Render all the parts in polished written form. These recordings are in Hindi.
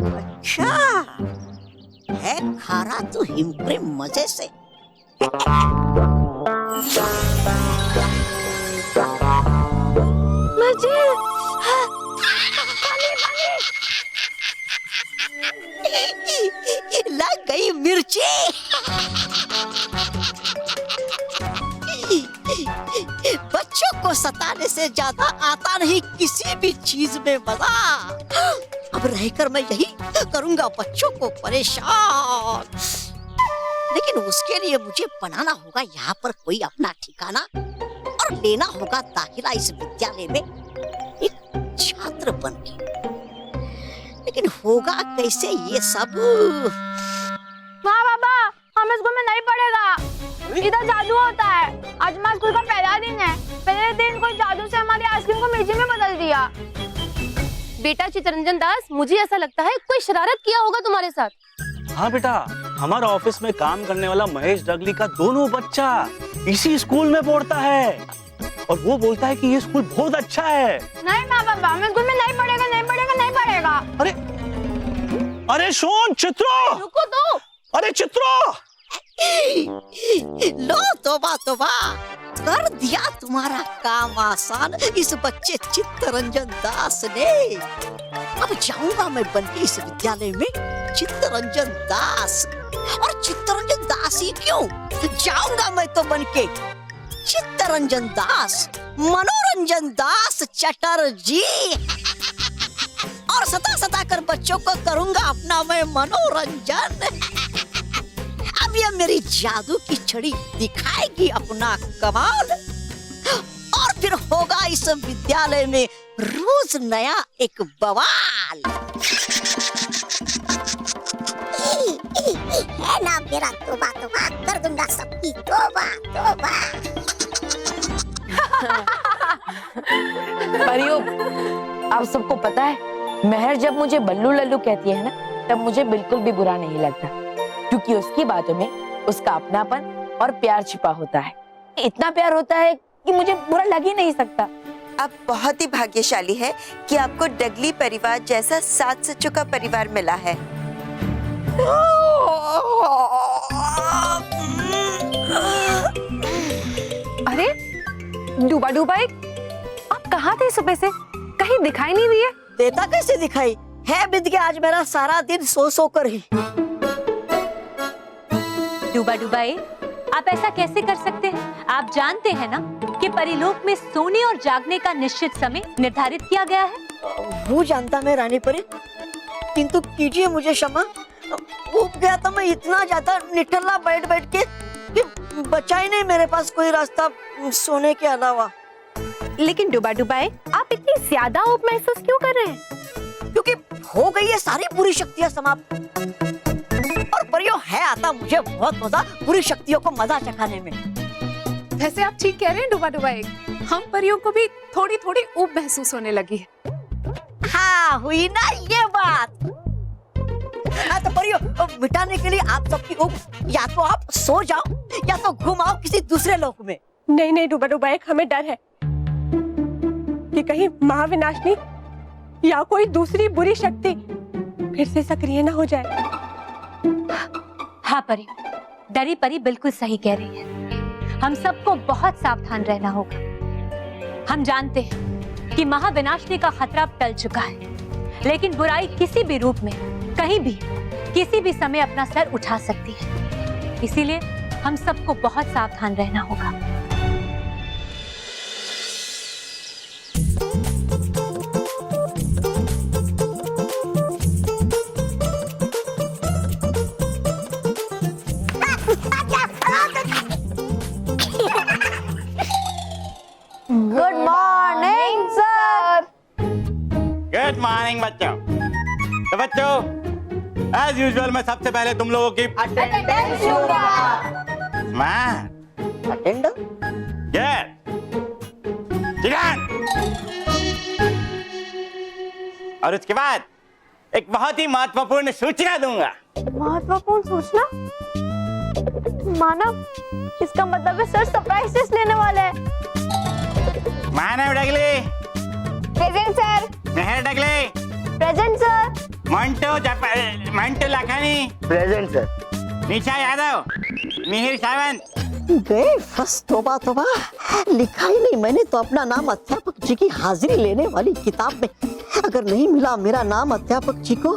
अच्छा है खारा तो हिमप्रे मजे से। मजे लग गई मिर्ची। बच्चों को सताने से ज्यादा आता नहीं किसी भी चीज में मजा। अब रहकर मैं यही करूंगा बच्चों को परेशान, लेकिन उसके लिए मुझे बनाना होगा यहाँ पर कोई अपना ठिकाना और लेना होगा दाखिला इस विद्यालय में एक छात्र बनके। लेकिन होगा कैसे ये सब? हाँ पापा, हम स्कूल में नहीं पढ़ेगा, इधर जादू होता है। आज हमारे स्कूल का पहला दिन है। पहले दिन कोई जादू से हमारी आइसक्रीम को मिर्ची में बदल दिया। बेटा चितरंजन दास, मुझे ऐसा लगता है कोई शरारत किया होगा तुम्हारे साथ। हाँ बेटा, हमारा ऑफिस में काम करने वाला महेश डगली का दोनों बच्चा इसी स्कूल में पढ़ता है और वो बोलता है कि ये स्कूल बहुत अच्छा है। नहीं माँ पापा, हम स्कूल में नहीं पढ़ेगा, नहीं पढ़ेगा, नहीं पढ़ेगा। अरे सुन चित्रो, रुको तो। अरे चित्रो, लो तोबा तोबा, कर दिया तुम्हारा काम आसान इस बच्चे चित्तरंजन दास ने। अब जाऊंगा मैं बनके इस विद्यालय में चित्तरंजन दास। और चित्तरंजन दास ही क्यों, जाऊंगा मैं तो बनके चित्तरंजन दास, मनोरंजन दास चटर्जी। और सता सता कर बच्चों को करूंगा अपना मैं मनोरंजन। अब ये मेरी जादू की छड़ी दिखाएगी अपना कमाल और फिर होगा इस विद्यालय में रोज नया एक बवाल। है ना मेरा तोबा तोबा, कर दूंगा सबकी तोबा तोबा। परियों, आप सबको पता है मेहर जब मुझे बल्लू लल्लू कहती है ना, तब मुझे बिल्कुल भी बुरा नहीं लगता, क्योंकि उसकी बातों में उसका अपनापन और प्यार छिपा होता है। इतना प्यार होता है कि मुझे बुरा लग ही नहीं सकता। आप बहुत ही भाग्यशाली है कि आपको डगली परिवार जैसा सात सच्चों का परिवार मिला है। अरे डूबा डूबा, आप कहाँ थे सुबह से? कहीं दिखाई नहीं दिए। देता कैसे दिखाई है, बीत गया आज मेरा सारा दिन सो सो कर ही। डूबा डूबाए, आप ऐसा कैसे कर सकते हैं? आप जानते हैं ना कि परिलोक में सोने और जागने का निश्चित समय निर्धारित किया गया है। वो जानता मैं रानी परी, किंतु कीजिए मुझे क्षमा। ऊब गया था मैं इतना ज्यादा निठल्ला बैठ बैठ के कि बचा ही नहीं मेरे पास कोई रास्ता सोने के अलावा। लेकिन डूबा डूबाए, आप इतनी ज्यादा ऊब महसूस क्यों कर रहे हैं? क्योंकि हो गई है सारी बुरी शक्तियां समाप्त। और परियों है आता मुझे बहुत मजा बुरी शक्तियों को मजा चखाने में। वैसे आप ठीक कह रहे हैं डूबा डूबाए, हम परियों को भी थोड़ी थोड़ी ऊब महसूस होने लगी है। हाँ हुई ना ये बात। हाँ तो परियों, मिटाने के लिए आप सबकी ऊब या तो आप सो जाओ या तो घुमाओ किसी दूसरे लोक में। नहीं नहीं डूबा डूबाए, हमें डर है कि कहीं महाविनाशनी या कोई दूसरी बुरी शक्ति फिर से सक्रिय न हो जाए। हाँ परी, डरी परी बिल्कुल सही कह रही है। हम सबको बहुत सावधान रहना होगा। हम जानते हैं कि महाविनाशनी का खतरा टल चुका है, लेकिन बुराई किसी भी रूप में, कहीं भी, किसी भी समय अपना सर उठा सकती है। इसीलिए हम सबको बहुत सावधान रहना होगा। Good morning sir. Good morning बच्चों। तो बच्चों, एज यूजुअल मैं सबसे पहले तुम लोगों की अटेंडेंस लूंगा। Smart attendance? यस, और उसके बाद एक बहुत ही महत्वपूर्ण सूचना दूंगा। महत्वपूर्ण सूचना? मानव, इसका मतलब है सर सरप्राइज टेस्ट लेने वाले हैं। Manav Dagli present sir. Mehar Dagli present sir. Mantu Lakhani present sir. Nisha Yadav, Mihir Sawant. गए फंस, तोबा तोबा, लिखा ही नहीं मैंने तो अपना नाम अध्यापक जी की हाजिरी लेने वाली किताब में। अगर नहीं मिला मेरा नाम अध्यापक जी को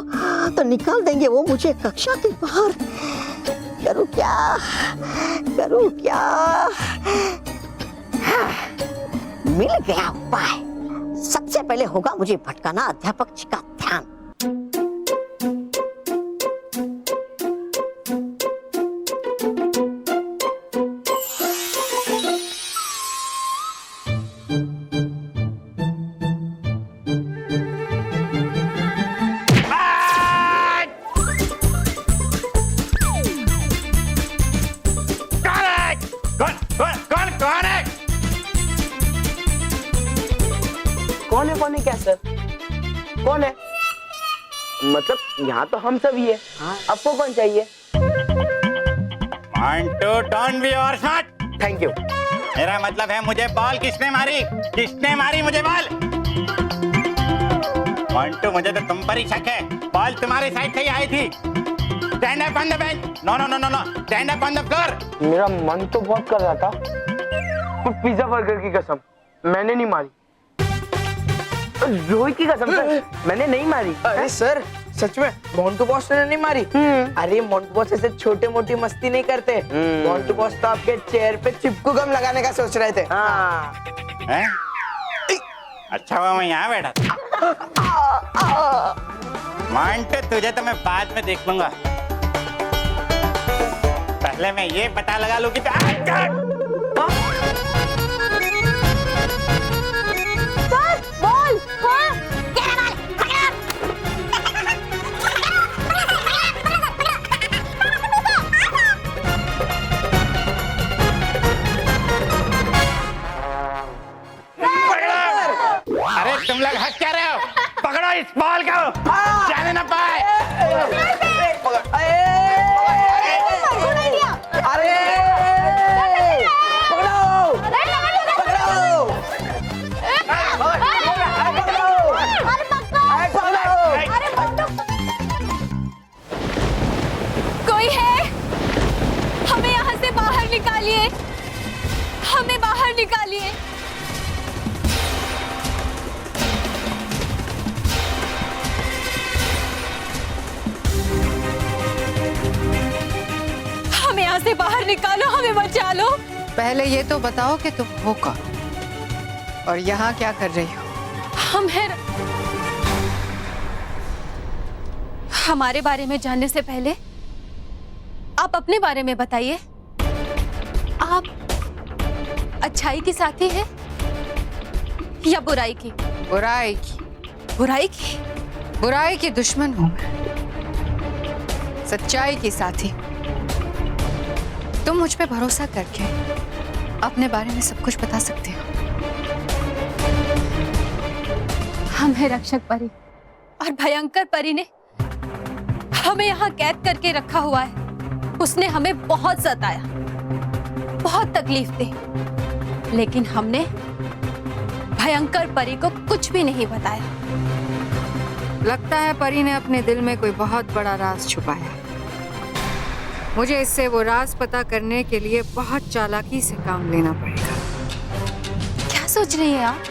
तो निकाल देंगे वो मुझे कक्षा के बाहर। करूं क्या, करूं क्या? हाँ, मिल गया उपाय। सबसे पहले होगा मुझे भटकाना अध्यापक जी का ध्यान। कौन है क्या सर? कौन है? मतलब यहाँ तो हम सभी है। आपको कौन चाहिए? Mantu don't be over smart. Thank you. मेरा मतलब है मुझे बॉल किसने मारी? किसने मारी मुझे बॉल? मंटू मुझे तो तुम पर ही शक है। बॉल तुम्हारे साइड से ही आई थी। Stand up on the bench. No no no no no, stand up on the floor. मेरा मन तो बहुत कर रहा था, पर पिज्जा बर्गर की कसम मैंने नहीं मारी। रोहित की कसम सर, मैंने नहीं मारी। अरे सर सच में मोंटू बॉस ने नहीं मारी। अरे मोंटू बॉस ऐसे छोटे मोटी मस्ती नहीं करते। मोंटू बॉस तो आपके चेयर पे चिपकू गम लगाने का सोच रहे थे। हैं? अच्छा वो मैं यहाँ बैठा था। मंटू तुझे तो मैं बाद में देख लूंगा। पहले मैं ये पता लगा लूं कि अरे तुम लोग हंस क्या रहे हो? पकड़ो इस बॉल को, जाने ना पाए। अरे कोई है? हमें यहाँ से बाहर निकालिए, हमें बाहर निकालिए। हमें यहाँ से बाहर निकालो, हमें बचा लो। पहले ये तो बताओ कि तुम हो कौन और यहाँ क्या कर रही हो? हम हैं। हमारे बारे में जानने से पहले आप अपने बारे में बताइए। आप अच्छाई की साथी हैं या बुराई की? बुराई की। बुराई की? बुराई की दुश्मन हूं मैं, सच्चाई की साथी। तुम मुझ पे भरोसा करके अपने बारे में सब कुछ बता सकते हो। हम हैं रक्षक परी और भयंकर परी ने हमें यहाँ कैद करके रखा हुआ है। उसने हमें बहुत सताया, बहुत तकलीफ दी, लेकिन हमने भयंकर परी को कुछ भी नहीं बताया। लगता है परी ने अपने दिल में कोई बहुत बड़ा राज छुपाया। मुझे इससे वो राज पता करने के लिए बहुत चालाकी से काम लेना पड़ेगा। क्या सोच रही हैं आप?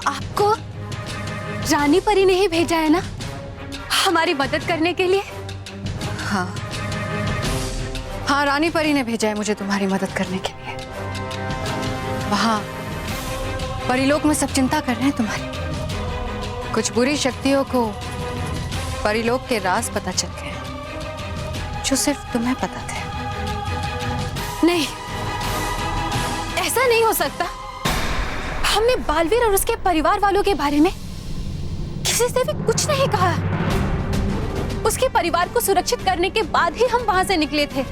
आपको रानी परी ने ही भेजा है ना हमारी मदद करने के लिए? हाँ हाँ, रानी परी ने भेजा है मुझे तुम्हारी मदद करने के लिए। वहाँ परिलोक में सब चिंता कर रहे हैं तुम्हारी। कुछ बुरी शक्तियों को परिलोक के राज पता चल गए जो सिर्फ तुम्हें पता थे। नहीं, ऐसा नहीं हो सकता। हमने बालवीर और उसके परिवार वालों के बारे में किसी से भी कुछ नहीं कहा। उसके परिवार को सुरक्षित करने के बाद ही हम वहां से निकले थे।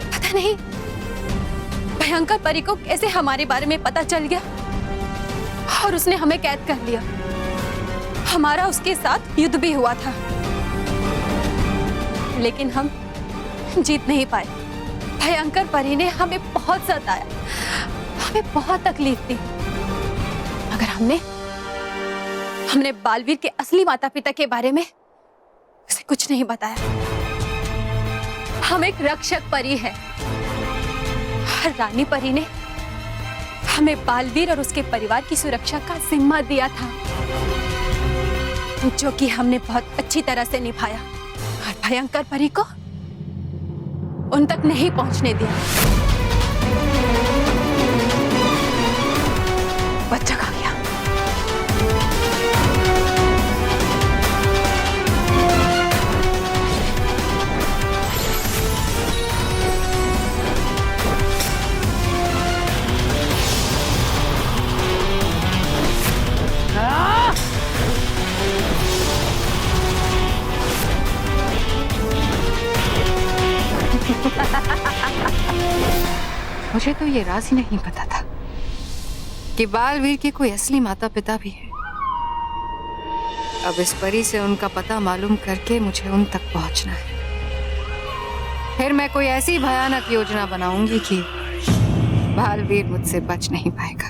पता नहीं भयंकर परी को कैसे हमारे बारे में पता चल गया और उसने हमें कैद कर लिया। हमारा उसके साथ युद्ध भी हुआ था, लेकिन हम जीत नहीं पाए। भयंकर परी ने हमें बहुत सताया, हमें बहुत तकलीफ दी, मगर हमने हमने बालवीर के असली माता पिता के बारे में उसे कुछ नहीं बताया। हम एक रक्षक परी है और रानी परी ने हमें बालवीर और उसके परिवार की सुरक्षा का जिम्मा दिया था, जो कि हमने बहुत अच्छी तरह से निभाया और भयंकर परी को उन तक नहीं पहुंचने दिया। बच्चा कहाँ गया? मुझे तो ये राज ही नहीं पता था कि बालवीर के कोई असली माता पिता भी है। अब इस परी से उनका पता मालूम करके मुझे उन तक पहुंचना है। फिर मैं कोई ऐसी भयानक योजना बनाऊंगी कि बालवीर मुझसे बच नहीं पाएगा।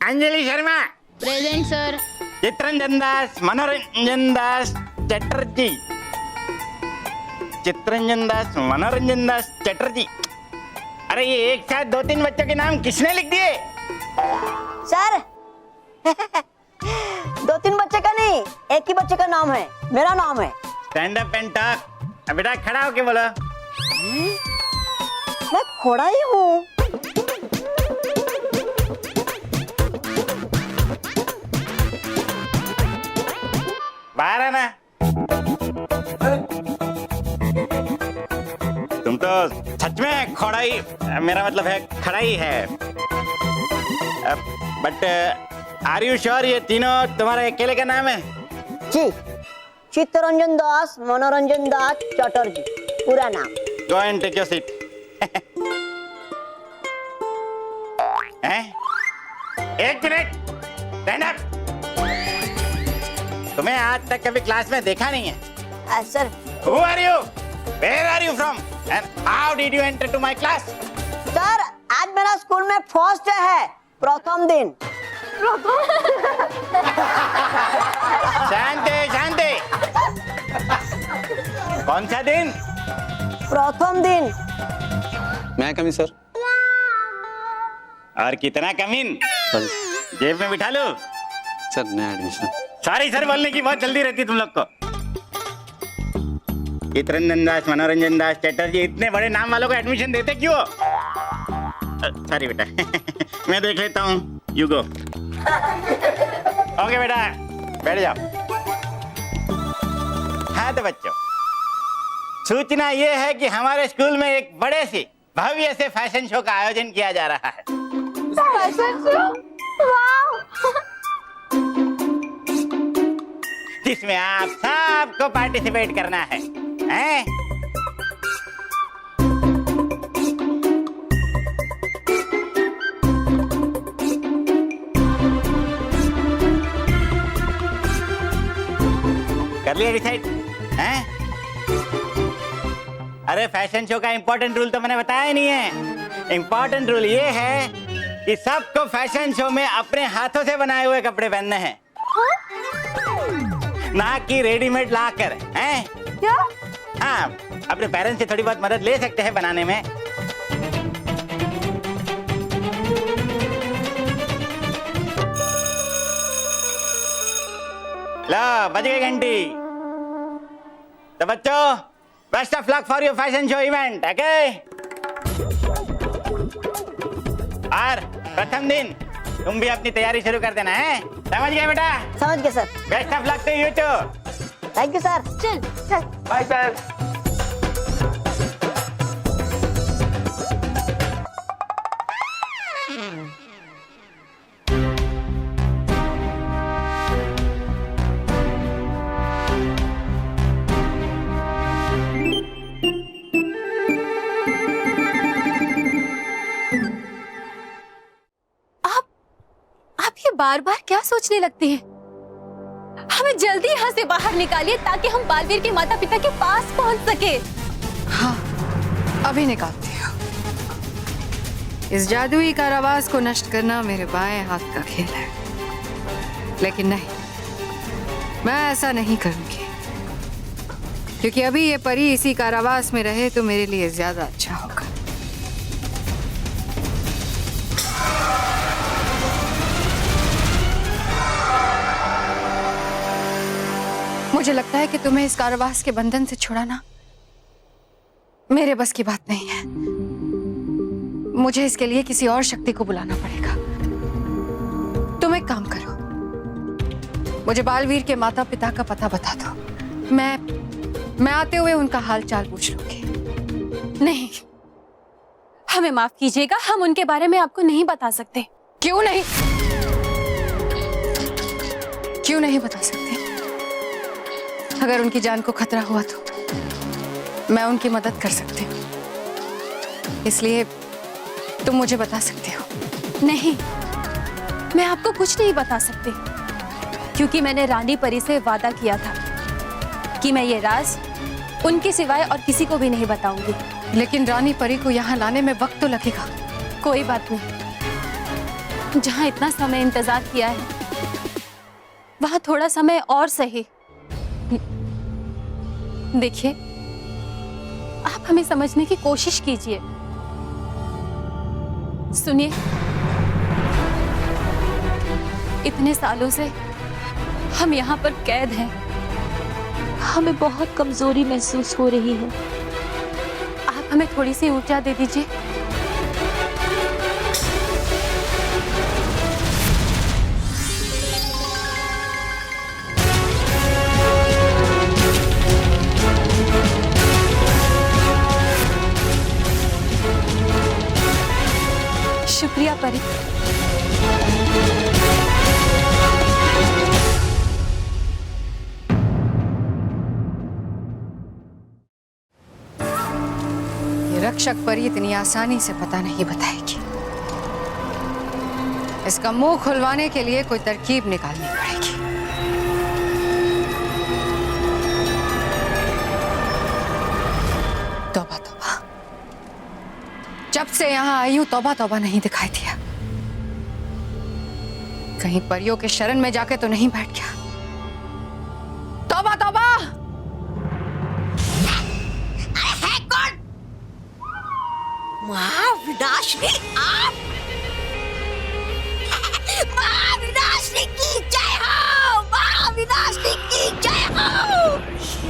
Anjali Sharma present sir. चित्रंजन दास, मनोरंजन दास चटर्जी। चित्रंजन दास, मनोरंजन दास चटर्जी। अरे ये एक साथ 2-3 बच्चों के नाम किसने लिख दिए? सर 2-3 बच्चे का नहीं, एक ही बच्चे का नाम है, मेरा नाम है। Stand up and talk. बेटा खड़ा होके बोलो। मैं खोड़ा ही हूँ। बाहर आना। तुम तो सच में खोड़ा ही, मेरा मतलब है खड़ा ही है। बट आर यू श्योर ये तीनों तुम्हारे अकेले का नाम है? जी, चित्तरंजन दास, मनोरंजन दास चटर्जी, पूरा नाम। Go and take your seat. एक मिनट, स्टैंड अप। तुम्हें आज तक कभी क्लास में देखा नहीं है। Sir. Who are you? Where are you from? And how did you enter to my class? Sir आज मेरा स्कूल में फर्स्ट है, प्रथम दिन। शांति शांति। कौन सा दिन? प्रथम दिन। मैं कमी सर। और कितना कमीन? जेब में बिठा लो। सर नया एडमिशन। सॉरी सर बोलने की बहुत जल्दी रहती तुम लोग को। चित्रंजन दास, मनोरंजन दास चटर्जी, इतने बड़े नाम वालों को एडमिशन देते क्यों? सॉरी बेटा। मैं देख लेता हूँ। You go. ओके बेटा, बैठ जाओ। हाँ तो बच्चों, सूचना ये है कि हमारे स्कूल में एक बड़े से भव्य से फैशन शो का आयोजन किया जा रहा है। Fashion show? वाह! जिसमें आप सबको पार्टिसिपेट करना है, हैं? कर लिया डिसाइड? हैं? अरे फैशन शो का इंपॉर्टेंट रूल तो मैंने बताया ही नहीं है। इंपॉर्टेंट रूल ये है कि सबको फैशन शो में अपने हाथों से बनाए हुए कपड़े पहनने हैं, ना कि रेडीमेड लाकर। हैं? क्या? हाँ, अपने पेरेंट्स से थोड़ी बहुत मदद ले सकते हैं बनाने में। लो बज गई घंटी। तो बच्चों, best of luck for your fashion show event, okay? और प्रथम दिन तुम भी अपनी तैयारी शुरू कर देना है। समझ गए बेटा? समझ गए sir. Best of luck to you too. Thank you sir. चल चल। Bye sir. आप ये बार बार क्या सोचने लगती हैं? हमें जल्दी यहाँ से बाहर निकालिए ताकि हम बालवीर के माता पिता के पास पहुँच सके। हाँ, अभी निकालती हूँ। इस जादुई कारावास को नष्ट करना मेरे बाएं हाथ का खेल है, लेकिन नहीं, मैं ऐसा नहीं करूंगी, क्योंकि अभी ये परी इसी कारावास में रहे तो मेरे लिए ज्यादा अच्छा होगा। मुझे लगता है कि तुम्हें इस कारावास के बंधन से छुड़ाना मेरे बस की बात नहीं है। मुझे इसके लिए किसी और शक्ति को बुलाना पड़ेगा। तुम एक काम करो, मुझे बालवीर के माता पिता का पता बता दो। मैं आते हुए उनका हाल चाल पूछ लूंगी। नहीं, हमें माफ कीजिएगा, हम उनके बारे में आपको नहीं बता सकते। क्यों नहीं? क्यों नहीं बता सकते? अगर उनकी जान को खतरा हुआ तो मैं उनकी मदद कर सकती हूँ, इसलिए तुम मुझे बता सकते हो। नहीं, मैं आपको कुछ नहीं बता सकती, क्योंकि मैंने रानी परी से वादा किया था कि मैं ये राज उनके सिवाय और किसी को भी नहीं बताऊंगी। लेकिन रानी परी को यहाँ लाने में वक्त तो लगेगा। कोई बात नहीं, जहाँ इतना समय इंतजार किया है वहां थोड़ा समय और सही। देखिए, आप हमें समझने की कोशिश कीजिए। सुनिए, इतने सालों से हम यहाँ पर कैद हैं। हमें बहुत कमजोरी महसूस हो रही है। आप हमें थोड़ी सी ऊर्जा दे दीजिए। शुक्रिया परी। ये रक्षक परी इतनी आसानी से पता नहीं बताएगी। इसका मुंह खुलवाने के लिए कोई तरकीब निकालनी पड़ेगी। तौबा तौबा, जब से यहाँ आई हूं तौबा तौबा नहीं दिखाई दिया। कहीं परियों के शरण में जाके तो नहीं बैठ गया? तौबा तौबा। है कौन? महाविनाशिनी आप? महाविनाशिनी की जय हो! महाविनाशिनी की जय हो!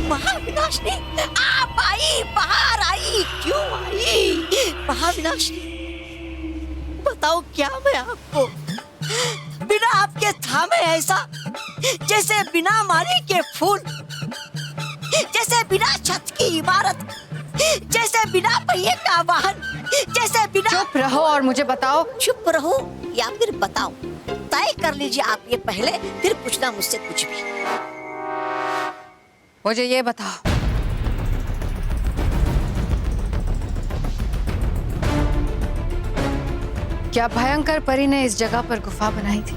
महाविनाशिनी आप आई, बाहर आई, क्यों आई? महाविनाशिनी, बताओ क्या मैं आपको बिना आपके थामे ऐसा, जैसे बिना माली के फूल, जैसे बिना छत की इमारत, जैसे बिना पहिए का वाहन, जैसे बिना। चुप रहो और मुझे बताओ। चुप रहो या फिर बताओ, तय कर लीजिए आप ये पहले, फिर पूछना मुझसे कुछ भी। मुझे ये बताओ, क्या भयंकर परी ने इस जगह पर गुफा बनाई थी?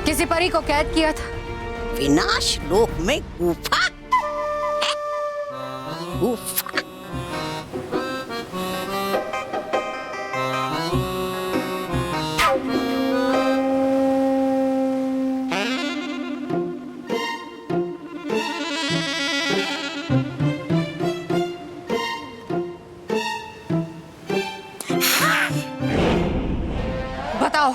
किसी परी को कैद किया था? विनाश लोक में गुफा? गुफा? बताओ।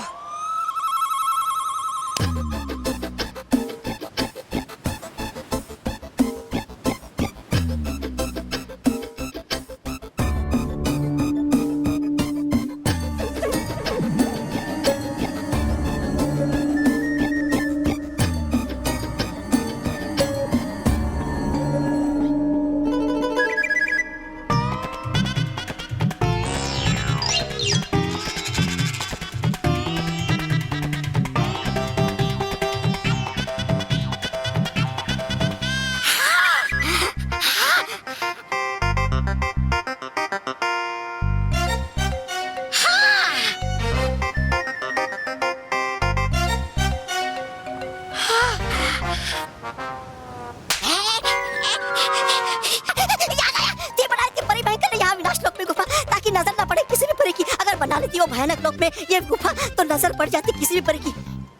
बना लेती वो भयानक लोक में ये गुफा, तो नजर पड़ जाती किसी भी परी की।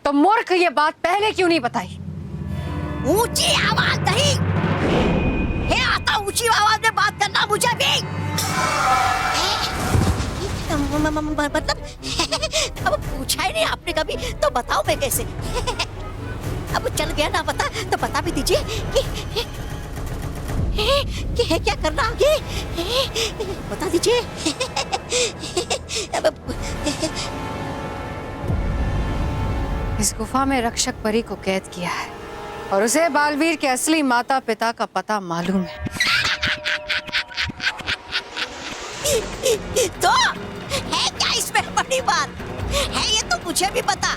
तो मूर्ख ये बात पहले क्यों नहीं बताई? ऊंची आवाज नहीं है आता, ऊंची आवाज में बात करना मुझे भी मतलब अब पूछा ही नहीं आपने कभी, तो बताओ मैं कैसे? अब चल गया ना पता, तो बता भी दीजिए कि है क्या करना आगे, बता दीजिए। इस गुफा में रक्षक परी को कैद किया है और उसे बालवीर के असली माता पिता का पता मालूम है। तो है क्या इसमें बड़ी बात है? ये तो मुझे भी पता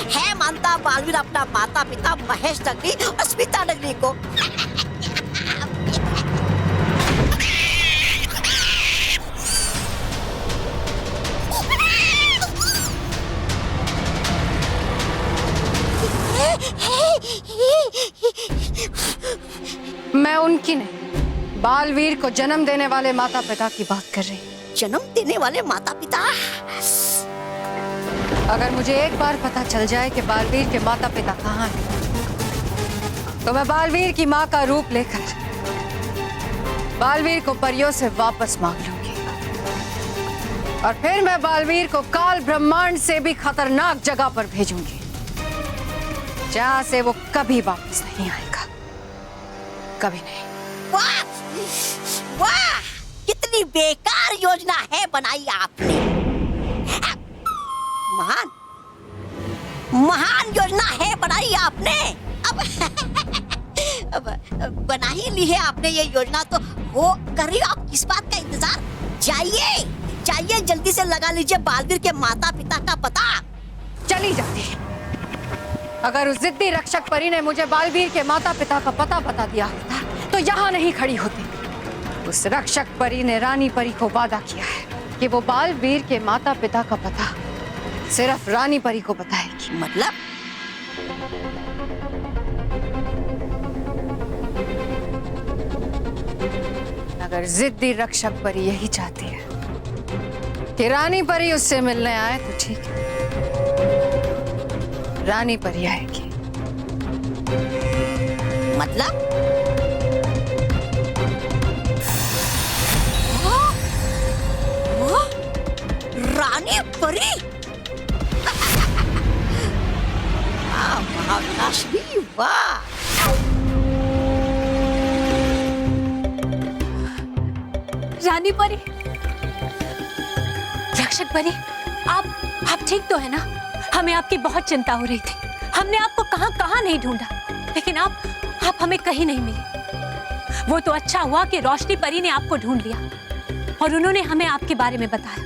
है। मानता बालवीर अपना माता पिता महेश डगली और स्मिता डगली को। मैं उनकी नहीं, बालवीर को जन्म देने वाले माता पिता की बात कर रही हूँ। जन्म देने वाले माता पिता? अगर मुझे एक बार पता चल जाए कि बालवीर के माता पिता कहाँ हैं, तो मैं बालवीर की माँ का रूप लेकर बालवीर को परियों से वापस मांग लूंगी और फिर मैं बालवीर को काल ब्रह्मांड से भी खतरनाक जगह पर भेजूंगी, जहाँ से वो कभी वापस नहीं आएगा, कभी नहीं। वाह वाह, कितनी बेकार योजना है बनाई आपने। महान महान योजना है बनाई आपने। अब बना ही ली है आपने ये योजना, तो हो कर रही हो आप किस बात का इंतजार? जाइए जाइए जल्दी से लगा लीजिए बालवीर के माता पिता का पता। चली जाती। अगर उस जिद्दी रक्षक परी ने मुझे बालवीर के माता पिता का पता बता दिया होता तो यहाँ नहीं खड़ी होती। उस रक्षक परी ने रानी परी को वादा किया है कि वो बालवीर के माता पिता का पता सिर्फ रानी परी को बताएगी। मतलब? अगर जिद्दी रक्षक परी यही चाहती है कि रानी परी उससे मिलने आए तो ठीक है, रानी परी आएगी। मतलब? रानी परी? महाविनाशिनी वाह। रानी परी, रक्षक परी, आप ठीक तो है ना? हमें आपकी बहुत चिंता हो रही थी। हमने आपको कहां कहां नहीं ढूंढा, लेकिन आप हमें कहीं नहीं मिले। वो तो अच्छा हुआ कि रोशनी परी ने आपको ढूंढ लिया और उन्होंने हमें आपके बारे में बताया,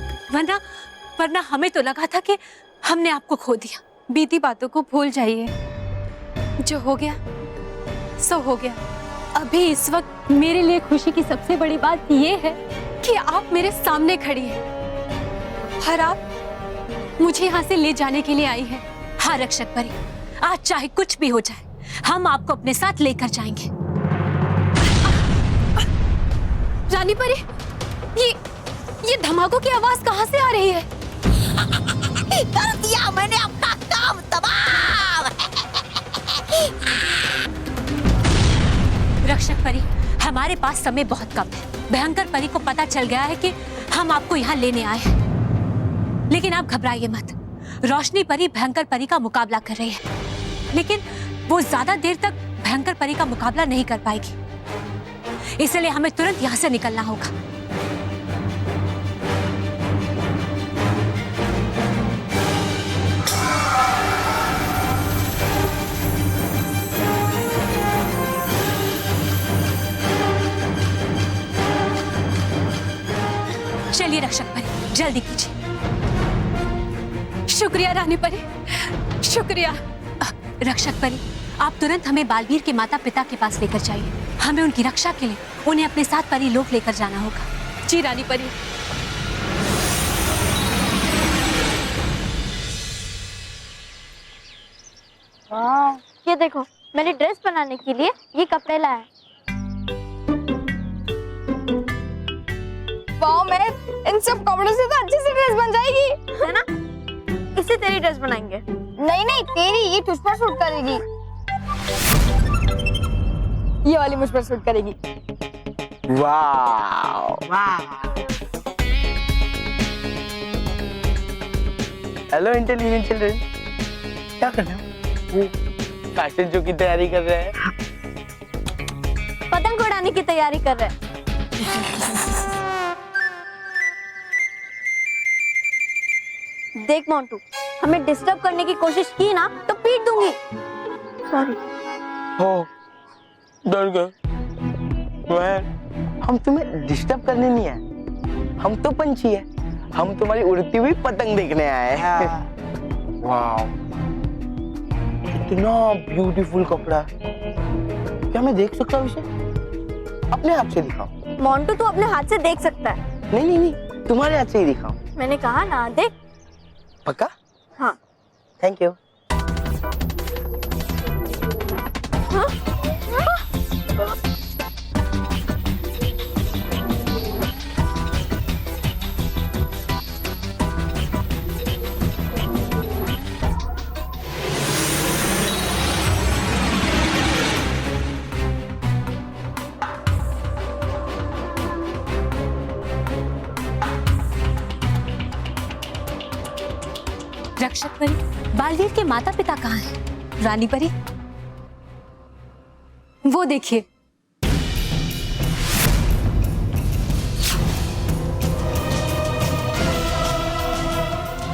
वरना हमें तो लगा था कि हमने आपको खो दिया। बीती बातों को भूल जाइए, जो हो गया सो हो गया। अभी इस वक्त मेरे लिए खुशी की सबसे बड़ी बात ये है कि आप मेरे सामने खड़ी हैं और आप मुझे यहाँ से ले जाने के लिए आई हैं। हाँ रक्षक परी, आज चाहे कुछ भी हो जाए, हम आपको अपने साथ लेकर जाएंगे। रानी परी, ये धमाकों की आवाज कहाँ से आ रही है? कर दिया मैंने अपना काम तमाम। रक्षक परी, हमारे पास समय बहुत कम है। भयंकर परी को पता चल गया है कि हम आपको यहाँ लेने आए हैं, लेकिन आप घबराइए मत। रोशनी परी भयंकर परी का मुकाबला कर रही है, लेकिन वो ज्यादा देर तक भयंकर परी का मुकाबला नहीं कर पाएगी, इसलिए हमें तुरंत यहाँ से निकलना होगा। चलिए रक्षक परी, जल्दी कीजिए। शुक्रिया रानी परी, शुक्रिया। रक्षक परी, आप तुरंत हमें बालवीर के माता पिता के पास लेकर जाइए। हमें उनकी रक्षा के लिए उन्हें अपने साथ परी लोक लेकर जाना होगा। जी रानी परी। ये देखो, मैंने ड्रेस बनाने के लिए ये कपड़े लाए। वाओ, मैं इन सब कपड़ों से तो अच्छी सी ड्रेस बन जाएगी, है ना? इसे से तेरी ड्रेस बनाएंगे। नहीं नहीं, तेरी ये तुझ पर सूट करेगी, ये वाली मुझ पर सूट करेगी। हेलो इंटेलिजेंट चिल्ड्रन, क्या कर रहे हो? फैशन शो की तैयारी कर रहे हैं। पतंग उड़ाने की तैयारी कर रहे हैं। देख मोंटू, हमें डिस्टर्ब करने की कोशिश की ना तो पीट दूंगी। सॉरी। हो, डर गए। हम तुम्हें डिस्टर्ब करने नहीं आए, हम तो पंछी है, हम तुम्हारी उड़ती हुई पतंग देखने आए हैं। वाह, कितना ब्यूटीफुल कपड़ा। क्या मैं देख सकता हूँ इसे? अपने हाथ से दिखाओ। मोंटू तू अपने हाथ से देख सकता है। नहीं नहीं नहीं, तुम्हारे हाथ से ही दिखाओ। मैंने कहा ना, देख। पक्का? हाँ। Thank you. रक्षक परी, बालवीर के माता पिता कहाँ हैं? रानी परी, वो देखिए।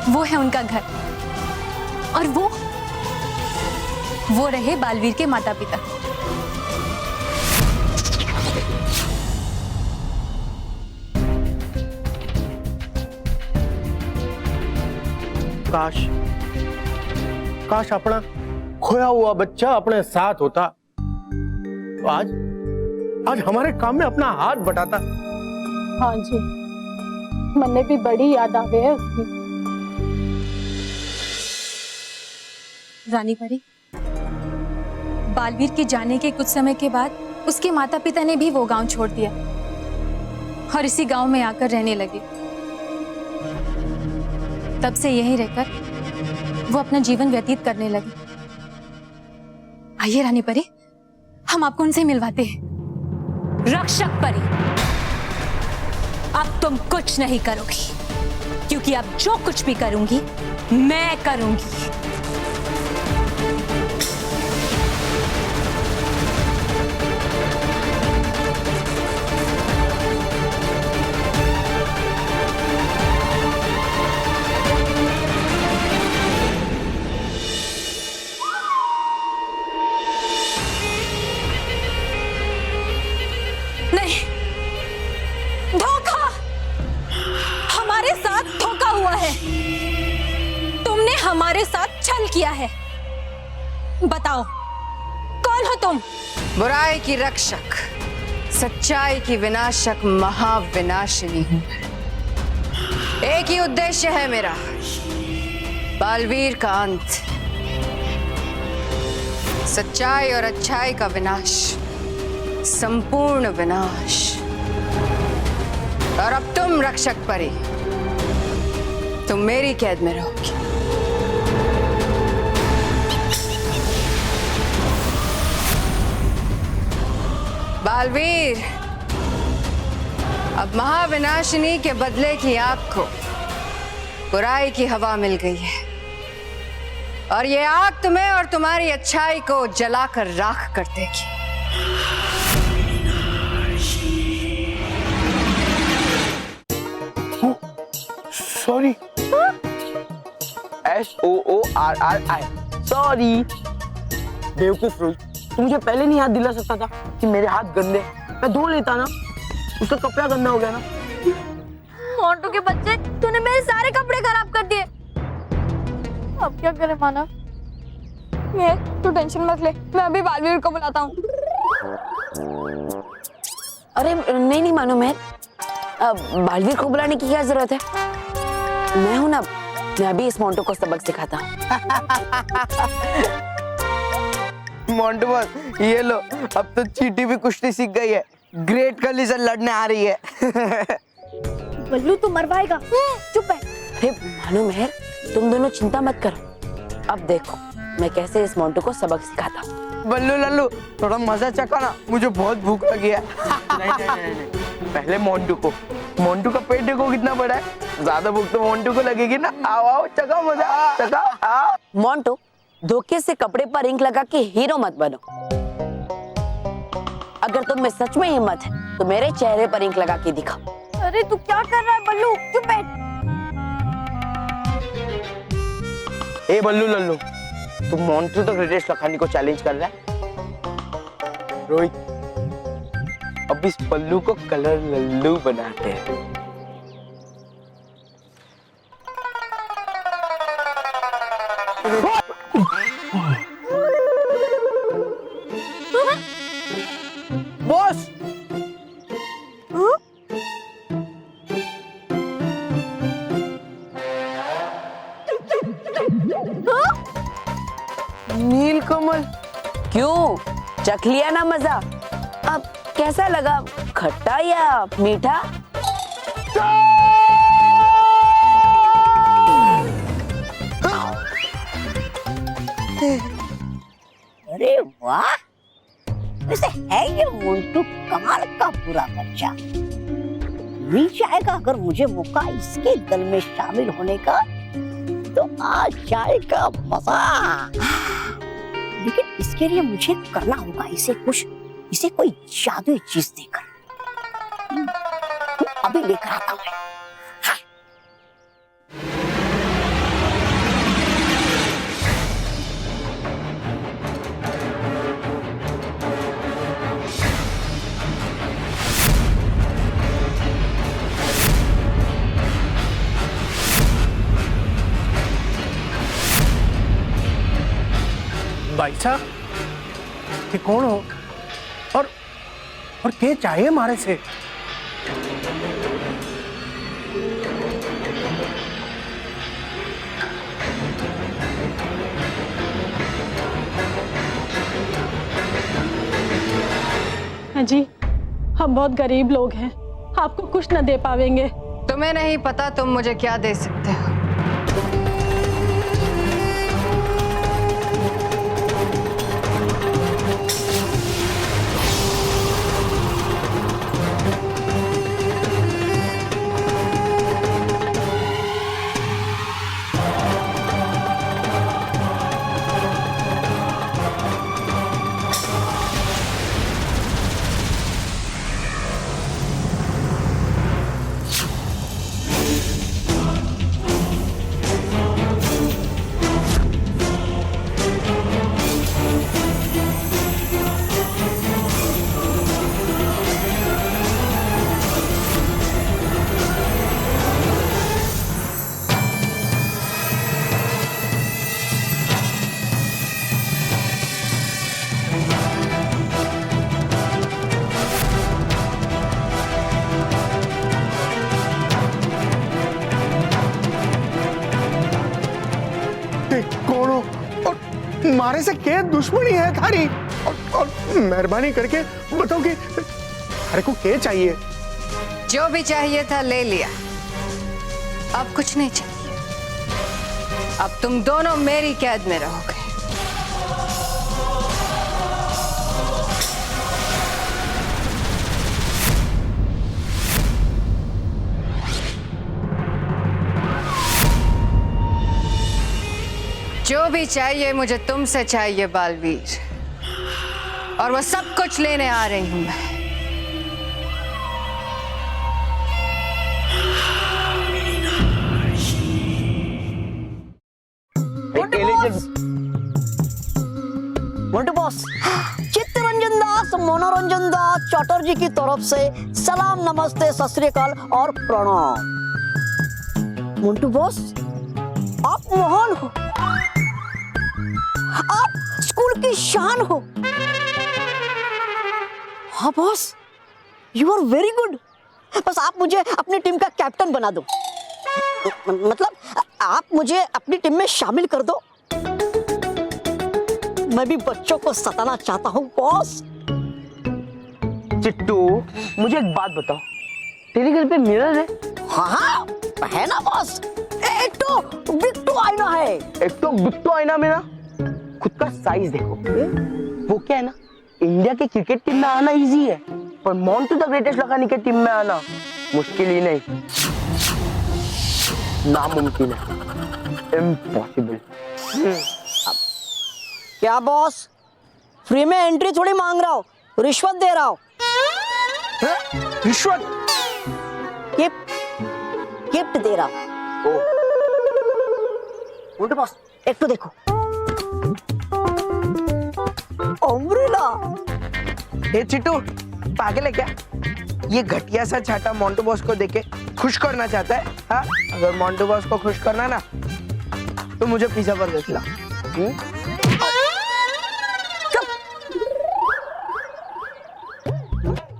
वो है उनका घर, और वो रहे बालवीर के माता पिता। काश अपना खोया हुआ बच्चा अपने साथ होता, तो आज हमारे काम में अपना हाथ बटाता। हाँ जी, मन्ने भी बड़ी याद आ गई है उसकी। रानी परी, बालवीर के जाने के कुछ समय के बाद उसके माता पिता ने भी वो गांव छोड़ दिया और इसी गांव में आकर रहने लगे। तब से यहीं रहकर वो अपना जीवन व्यतीत करने लगे। आइए रानी परी, हम आपको उनसे मिलवाते हैं। रक्षक परी, अब तुम कुछ नहीं करोगी, क्योंकि अब जो कुछ भी करूंगी मैं करूंगी। हमारे साथ छल किया है। बताओ, कौन हो तुम? बुराई की रक्षक, सच्चाई की विनाशक महाविनाशिनी हूं। एक ही उद्देश्य है मेरा, बालवीर का अंत, सच्चाई और अच्छाई का विनाश, संपूर्ण विनाश। और अब तुम रक्षक परी, तुम मेरी कैद में रहोगी। बालवीर, अब महाविनाशिनी के बदले की आग को बुराई की हवा मिल गई है, और ये आग तुम्हें और तुम्हारी अच्छाई को जलाकर राख कर देगी। Sorry, SOORRI, sorry. बेवकूफ रोज, तू मुझे पहले नहीं याद दिला सकता था कि मेरे हाथ गंदे, मैं धो लेता ना, उसका कपड़ा गंदा हो गया ना। मोंटू के बच्चे, तूने मेरे सारे कपड़े खराब कर दिए। अब क्या करे मानव? तू टेंशन मत ले, मैं अभी बालवीर को बुलाता हूँ। अरे नहीं मानो मैं, बालवीर को बुलाने की क्या जरूरत है? मैं हूं ना, मैं अभी इस मोंटू को सबक सिखाता हूँ। मोंटू बॉस, ये लो, अब तो चींटी भी कुश्ती सीख गई है, ग्रेट कली से लड़ने आ रही है। बल्लू तू मरवाएगा, चुप है। अरे मानो मेहर, तुम दोनों चिंता मत करो, अब देखो मैं कैसे इस मोंटू को सबक सिखाता हूँ। बल्लू लल्लू थोड़ा मजा चखा ना, मुझे बहुत भूख लगी है। नहीं। पहले मोंटू का पेट देखो कितना बड़ा है, ज्यादा भूख तो मोंटू को लगेगी ना। आओ आओ चखा मजा, चखा आओ। मोंटू, धोखे से कपड़े पर इंक लगा के हीरो मत बनो। अगर तुम में सच में हिम्मत है तो मेरे चेहरे पर इंक लगा के दिखाओ। अरे तू क्या कर रहा है बल्लू, चुप बैठ। ए बल्लू लल्लू, तुम मोंटू तो रितेश लखानी को चैलेंज कर रहा है। रोहित, अब इस बल्लू को कलर लल्लू बनाते हैं। बॉस, नीलकमल। क्यों, चख लिया ना मजा? अब कैसा लगा, खट्टा या मीठा? अरे वाह, वैसे है ये मोंटू कमाल का पूरा बच्चा। मिल जाएगा अगर मुझे मौका इसके दल में शामिल होने का तो आ जाएगा मजा। लेकिन इसके लिए मुझे करना होगा इसे कोई जादुई चीज देकर। अभी लेकर आता हूँ। भाई साहब, ये कौन हो और क्या चाहिए हमारे से? जी, हम बहुत गरीब लोग हैं, आपको कुछ न दे पावेंगे। तुम्हें नहीं पता तुम मुझे क्या दे सकते हो। कौन हो और मारे से क्या दुश्मनी है थारी? और मेहरबानी करके बताओ कि अरे को क्या चाहिए? जो भी चाहिए था ले लिया, अब कुछ नहीं चाहिए। अब तुम दोनों मेरी कैद में रहोगे। जो भी चाहिए मुझे तुमसे चाहिए बालवीर, और वो सब कुछ लेने आ रही हूं मैं। मोंटू बॉस, चित्तरंजन दास मनोरंजन दास चटर्जी की तरफ से सलाम, नमस्ते, सत श्री अकाल और प्रणाम। मोंटू बॉस, आप महान हो, आप स्कूल की शान हो। हाँ boss, you are very good. बस आप मुझे अपनी टीम का कैप्टन बना दो, मतलब आप मुझे अपनी टीम में शामिल कर दो। मैं भी बच्चों को सताना चाहता हूँ बॉस। चिट्टू, मुझे एक बात बताओ, तेरे घर पे मिरर है? हाँ है ना बॉस। एक तो बिग टू आईना है। एक तो बिग टू आईना में ना खुद का साइज देखो। वो क्या है ना, इंडिया के क्रिकेट टीम में आना इजी है, पर मोंटू द ग्रेटेस्ट लखानी के टीम में आना मुश्किल ही नहीं, नामुमकिन है, इम्पॉसिबल। क्या बॉस, फ्री में एंट्री थोड़ी मांग रहा हो, रिश्वत दे रहा हो। रिश्वत? गिफ्ट दे रहा हूं। मोंटू बॉस एक तो देखो, अम्ब्रेला। हे चिट्टू, पागल है क्या? ये घटिया सा छाता मोंटू बॉस को देके खुश करना चाहता है? हाँ, अगर मोंटू बॉस को खुश करना ना तो मुझे पिज्जा बर्गर खिला।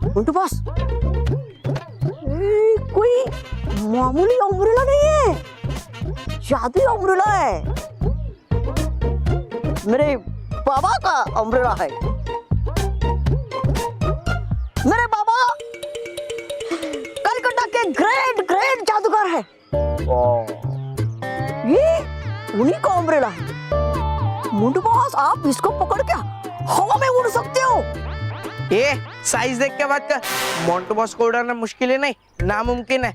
मोंटू बॉस, कोई मामूली अम्ब्रेला नहीं है, जादुई अम्ब्रेला है, मेरे बाबा का अम्ब्रेला है। मेरे बाबा कलकत्ता के ग्रेट जादूगर है। ये उन्हीं का अम्ब्रेला है। मोंटू बॉस, आप इसको पकड़ के हवा में उड़ सकते हो। ये साइज देख के बात कर, मोंटू बॉस को उड़ाना मुश्किल है नहीं, नामुमकिन है।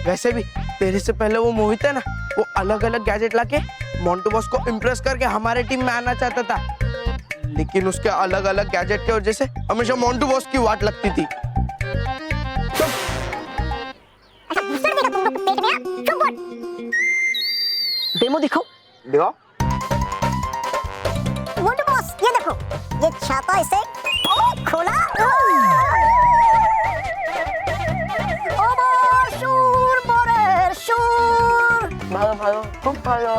वैसे भी तेरे से पहले वो मोहित है ना, वो अलग अलग गैजेट लाके मोंटू बॉस को इम्प्रेस करके हमारे टीम में आना चाहता था, लेकिन उसके अलग अलग गैजेट की वजह से हमेशा मोंटू बॉस की वाट लगती थी। डेमो दिखाओ। देखो मोंटू बॉस, ये देखो, ये छाता इसे खोला, भागो भागो, खूब भागो।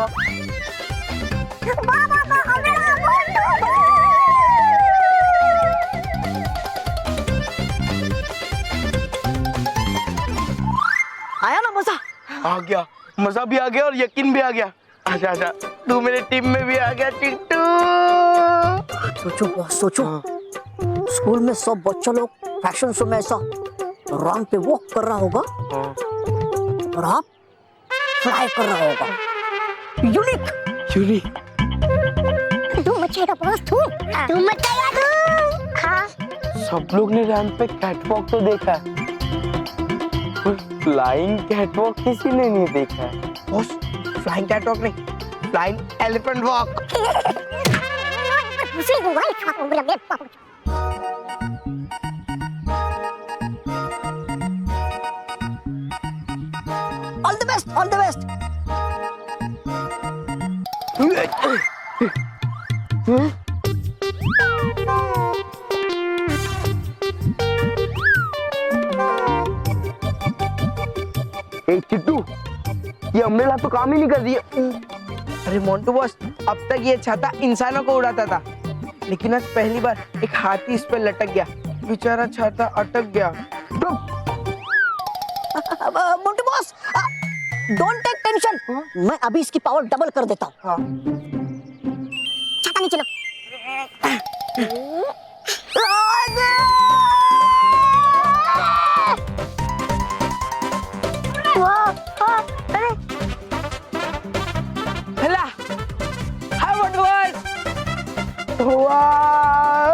आया ना मजा? आ गया, मजा भी आ गया और यकीन भी आ गया। आजा आजा, तू मेरे टीम में भी आ गया चिट्टू। सोचो बॉस, सोचो, स्कूल में सब बच्चे लोग फैशन शो में ऐसा रंग पे वॉक कर रहा होगा और आप फ्लाई कर रहा होगा। Unique unique. तू मचेगा बॉस, तू मचेगा तू। हाँ, सब लोग ने रैंप पे कैटवॉक तो देखा है, पर फ्लाइंग कैटवॉक किसी ने नहीं देखा है। बॉस, फ्लाइंग कैटवॉक नहीं, flying elephant walk. All the best, all the best. एक चिट्टू, ये अम्ब्रेला तो काम ही नहीं कर रही है। अरे मोंटू बॉस, अब तक ये छाता इंसानों को उड़ाता था, लेकिन आज पहली बार एक हाथी इस पे लटक गया, बेचारा छाता अटक गया। Montu boss, don't take tension, मैं अभी इसकी पावर डबल कर देता हूँ। छाता नीचे लो। हेला, हाय मोंटू बॉस। वाह,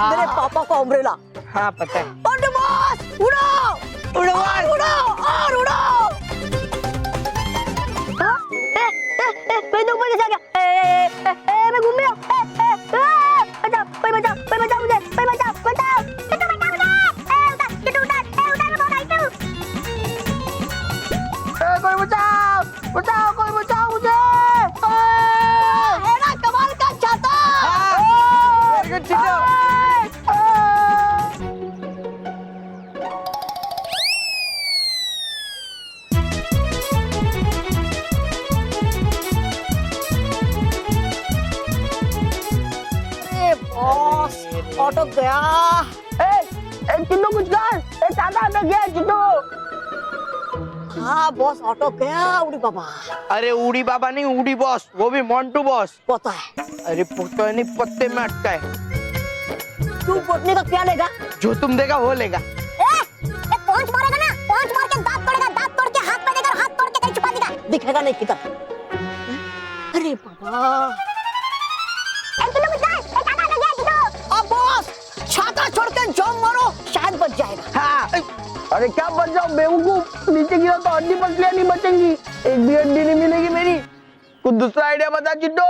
मेरे पापा का अम्ब्रेला। हाँ पता है। मोंटू बॉस, उड़ो, उड़ो, उड़ो और उड़ो। मैं तो ऊपर कैसे आ गया? मैं घूम गया। बचाओ, कोई बचाओ, कोई बचाओ मुझे, कोई बचाओ, बचाओ, बचाओ मुझे। कोई बचाओ, बचाओ, कोई बचाओ मुझे। है ना कमाल का छाता। बॉस, ऑटो गया। चिट्टू कुछ कर, छाता अटक गया चिट्टू। हाँ बॉस, ऑटो गया। उड़ी बाबा। अरे उड़ी बाबा नहीं, उड़ी बॉस, वो भी मोंटू बॉस। पता है। अरे पता नहीं, पत्ते में अटका है। तू पटने का क्या लेगा? जो तुम देगा वो लेगा। पहुंच मारेगा ना, पहुंच मार के दांत तोड़ेगा, दांत तोड़ के हाथ में देगा, हाथ तोड़ के कहीं छुपा देगा। दिखेगा नहीं किधर। हाँ। अब बॉस छाता छोड़ के जंप मारो, शायद बच जाएगा। हाँ। अरे क्या बच जाओ बेवकूफ, नीचे गिरा तो हड्डी पसलियां नहीं बचेंगी, एक भी हड्डी नहीं मिलेगी मेरी। कुछ दूसरा आइडिया बता चिट्टो।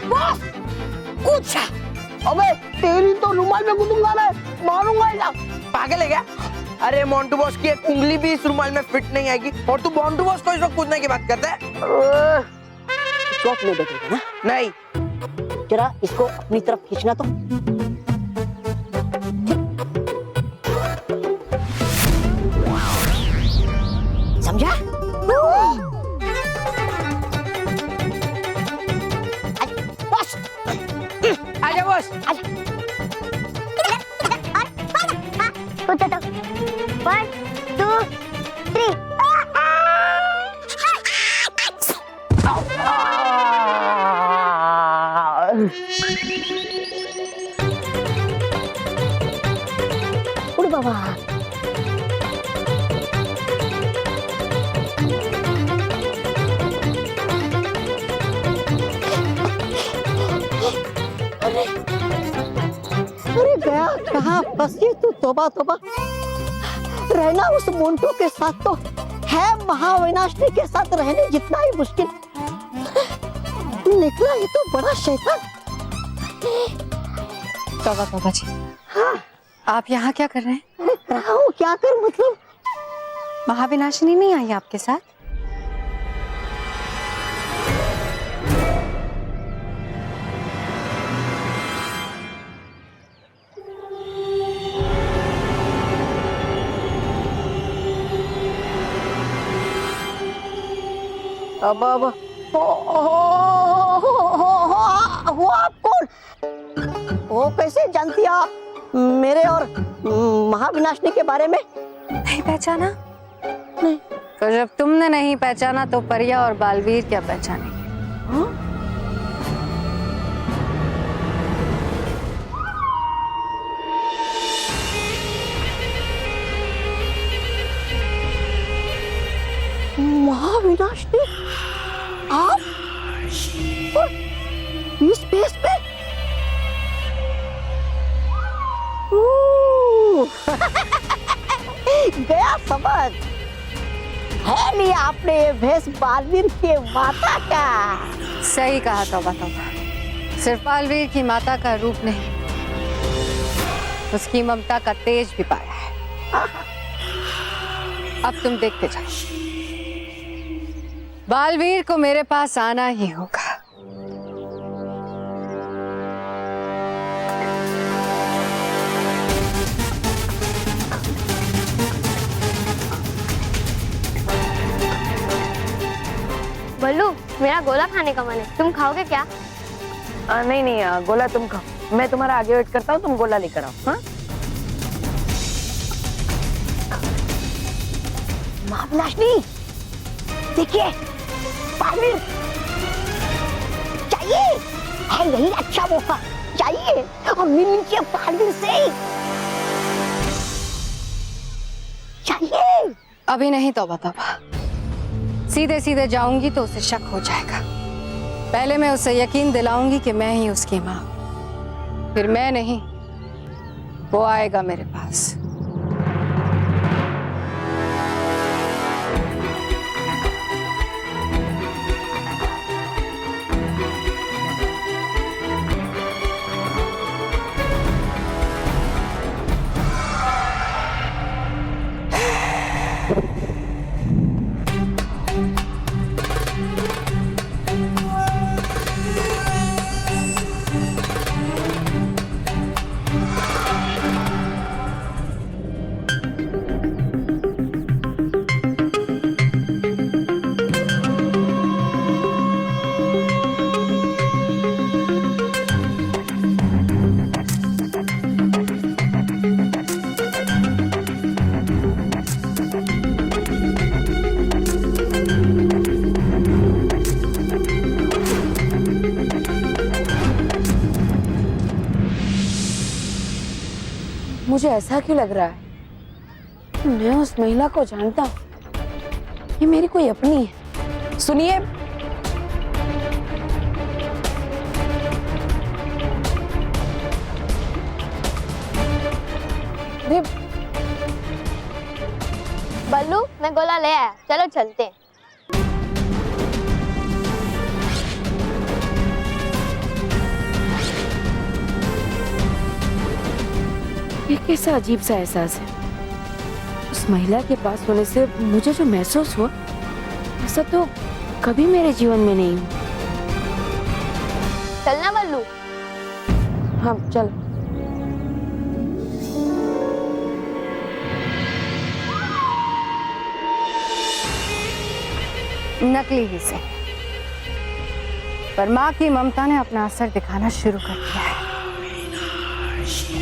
बॉस कुछ अबे तेरी तो रुमाल में कूदूंगा मैं, मारूंगा इसे। पागल है क्या? अरे मोंटू बॉस की एक उंगली भी इस रुमाल में फिट नहीं आएगी और तू मोंटू बॉस को इस वक्त कूदने की बात करता है? चौक नहीं देखेगा ना? नहीं। जरा इसको अपनी तरफ खींचना तो। समझा? बॉस आजा बॉस। One, two, three. उड़ बाबा। अरे गया कहाँ फंस गई तू? तोबा तोबा। रहना उस मोंटू के साथ तो है महाविनाशनी के साथ रहने जितना ही मुश्किल। निकला ये तो बड़ा शैतान। तौबा तौबा जी। हाँ। आप यहाँ क्या कर रहे हैं? रहा हूँ क्या कर मतलब? महाविनाशिनी नहीं आई आपके साथ? अब वो आप कौन? वो कैसे जानती आप मेरे और महाविनाशनी के बारे में? नहीं पहचाना? नहीं। तो जब तुमने नहीं पहचाना तो परिया और बालवीर क्या पहचानेंगे? हाँ? महाविनाशनी आप इस स्पेस पे? गया समझ। है लिया आपने ये भेष बालवीर के माता का। सही कहा तौबा तौबा। सिर्फ बालवीर की माता का रूप नहीं, उसकी ममता का तेज भी पाया है। अब तुम देखते जाओ, बालवीर को मेरे पास आना ही होगा। बल्लू, मेरा गोला खाने का मन है, तुम खाओगे क्या? नहीं नहीं, गोला तुम खाओ, मैं तुम्हारा आगे वेट करता हूँ, तुम गोला लेकर आओ। हाँ? महाविनाशनी देखिए, बालवीर चाहिए है, यही अच्छा मौका चाहिए और मिल लीजिए बालवीर से चाहिए। अभी नहीं तौबा तौबा, सीधे सीधे जाऊंगी तो उसे शक हो जाएगा। पहले मैं उसे यकीन दिलाऊंगी कि मैं ही उसकी माँ, फिर मैं नहीं, वो आएगा मेरे पास। मुझे ऐसा क्यों लग रहा है कि मैं उस महिला को जानता हूँ, ये मेरी कोई अपनी है। सुनिए, अरे बल्लू मैं गोला ले आया, चलो चलते हैं। ये कैसा अजीब सा एहसास है। उस महिला के पास होने से मुझे जो महसूस हुआ, ऐसा तो कभी मेरे जीवन में नहीं हुआ। चलना बल्लू। हाँ चल। नकली ही से, पर माँ की ममता ने अपना असर दिखाना शुरू कर दिया है।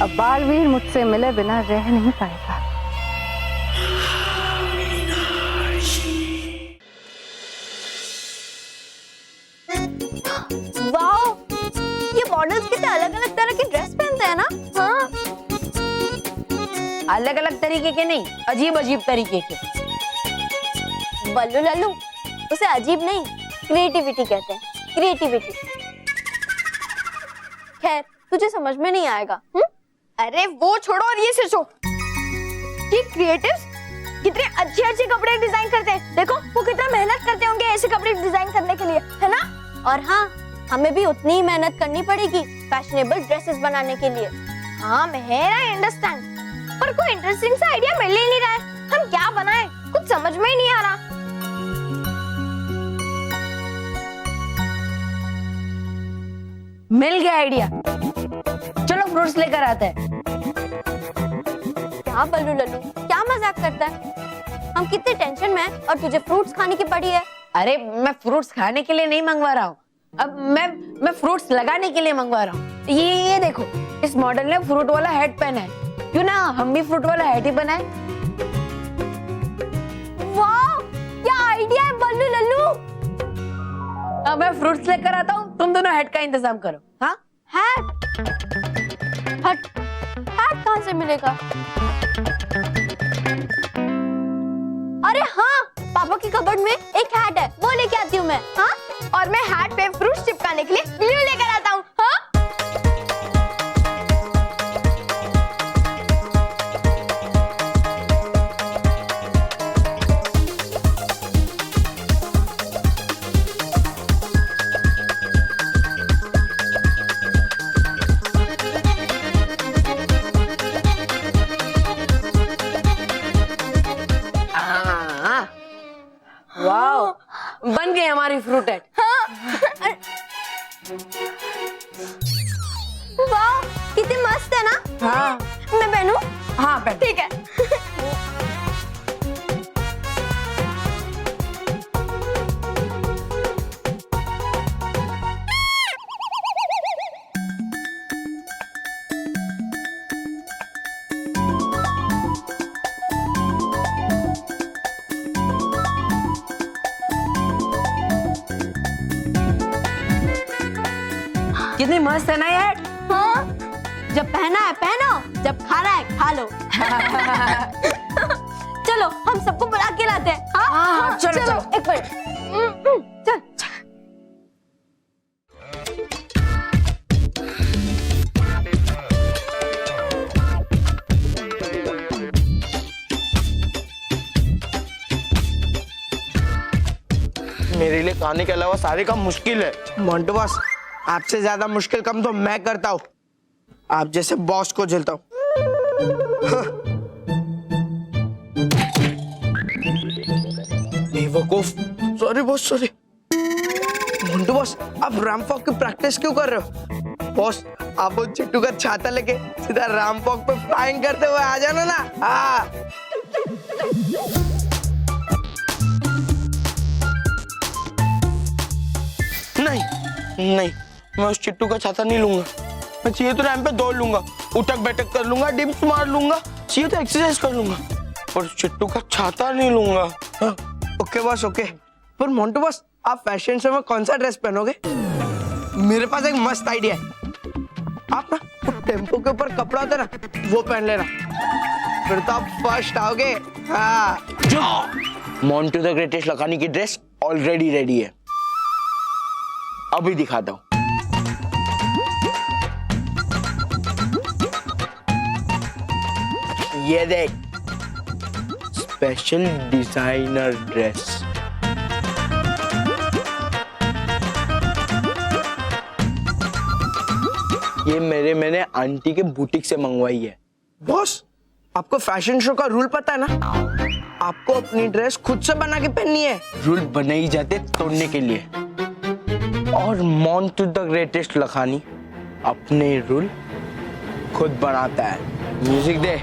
अब बालवीर मुझसे मिले बिना रह नहीं पाएगा। वाओ, ये मॉडल्स कितने अलग अलग तरह की ड्रेस पहनते हैं ना। हाँ, अलग अलग तरीके के नहीं, अजीब अजीब तरीके के। बल्लू लल्लू, उसे अजीब नहीं, क्रिएटिविटी कहते हैं, क्रिएटिविटी। खैर, तुझे समझ में नहीं आएगा। अरे वो छोड़ो और ये सोचो, ये क्रिएटिव्स कितने अच्छे अच्छे कपड़े डिजाइन करते हैं। देखो वो कितना मेहनत करते होंगे ऐसे कपड़े डिजाइन करने के लिए, है ना। और हाँ, हमें भी उतनी ही मेहनत करनी पड़ेगी फैशनेबल ड्रेसेस बनाने के लिए। हाँ मेहर, आई अंडरस्टैंड, पर कोई इंटरेस्टिंग सा आइडिया मिल ही नहीं रहा है। हम क्या बनाएं, कुछ समझ में ही नहीं आ रहा। मिल गया आइडिया, चलो फ्रूट्स लेकर आते हैं। क्या बल्लू लल्लू, क्या मजाक करता है। हम कितने टेंशन में हैं और तुझे फ्रूट्स खाने की पड़ी है। अरे मैं फ्रूट्स खाने के लिए नहीं मंगवा रहा हूँ, अब मैं फ्रूट्स लगाने के लिए मंगवा रहा हूँ। ये देखो, इस मॉडल ने फ्रूट वाला हैट पहना है, क्यों ना हम भी फ्रूट वाला हैट ही बनाए। वाह, क्या आइडिया है बल्लू लल्लू। अब मैं फ्रूट्स लेकर आता हूँ, तुम दोनों हैट का इंतजाम करो। हाँ, हैट, हट, हैट कहाँ से मिलेगा। अरे हाँ, पापा की कबर्ड में एक हैट है, वो लेके आती हूँ मैं। हाँ, और मैं हैट पे फ्रूट्स चिपकाने के लिए ग्लू लेकर आता हूँ। हाँ, वाओ, बन गई हमारी फ्रूट हैट। वाह, कितनी मस्त है ना। हाँ, मैं पहनूं? हाँ पहन। ठीक है। कितनी मस्त है ना ये हैट। हाँ, जब पहना है पहनो, जब खाना है खा लो। चलो हम सबको बुला के लाते हैं। हाँ, हाँ, चलो, चलो। एक मिनट, चल। मेरे लिए खाने के अलावा सारे काम मुश्किल है। मोंटू बॉस, आपसे ज्यादा मुश्किल काम तो मैं करता हूँ, आप जैसे बॉस को झेलता हूँ। बेवकूफ, sorry boss, sorry. Montu boss, आप रामफॉक की प्रैक्टिस क्यों कर रहे हो? बॉस, आप वो चिट्टू का छाता लेके सीधा रामफॉक पे फ्लाइंग करते हुए आ जाना ना। हाँ, नहीं नहीं, मैं उस चिट्टू का छाता नहीं लूंगा। मैं चाहिए तो रैंप पे दौड़ लूंगा, उठक बैठक कर लूंगा, डिप्स मार लूंगा, चाहिए तो एक्सरसाइज कर लूंगा, पर उस चिट्टू का छाता नहीं लूंगा। हाँ, ओके बॉस, ओके। पर मोंटू बॉस, आप फैशन शो में कौन सा ड्रेस पहनोगे? मेरे पास एक मस्त आइडिया है। आप ना टेम्पो के ऊपर कपड़ा होता है ना, वो पहन लेना, फिर तो आप फर्स्ट आओगे। हाँ, मोंटू द ग्रेटेस्ट लखानी की ड्रेस ऑलरेडी रेडी है, अभी दिखाता हूँ। ये देख, स्पेशल डिजाइनर ड्रेस। ये मैंने आंटी के बुटीक से मंगवाई है। बॉस, आपको फैशन शो का रूल पता है ना? आपको अपनी ड्रेस खुद से बना के पहननी है। रूल बने ही जाते तोड़ने के लिए, और मोंटू द ग्रेटेस्ट लखानी अपने रूल खुद बनाता है। म्यूजिक दे।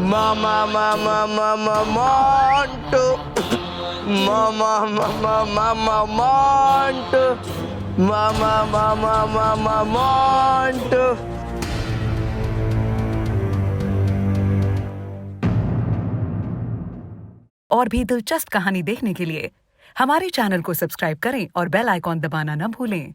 मामा मामा मामा मोंटू, मामा मामा मामा मोंटू, मामा मामा मामा मोंटू। और भी दिलचस्प कहानी देखने के लिए हमारे चैनल को सब्सक्राइब करें और बेल आइकॉन दबाना न भूलें।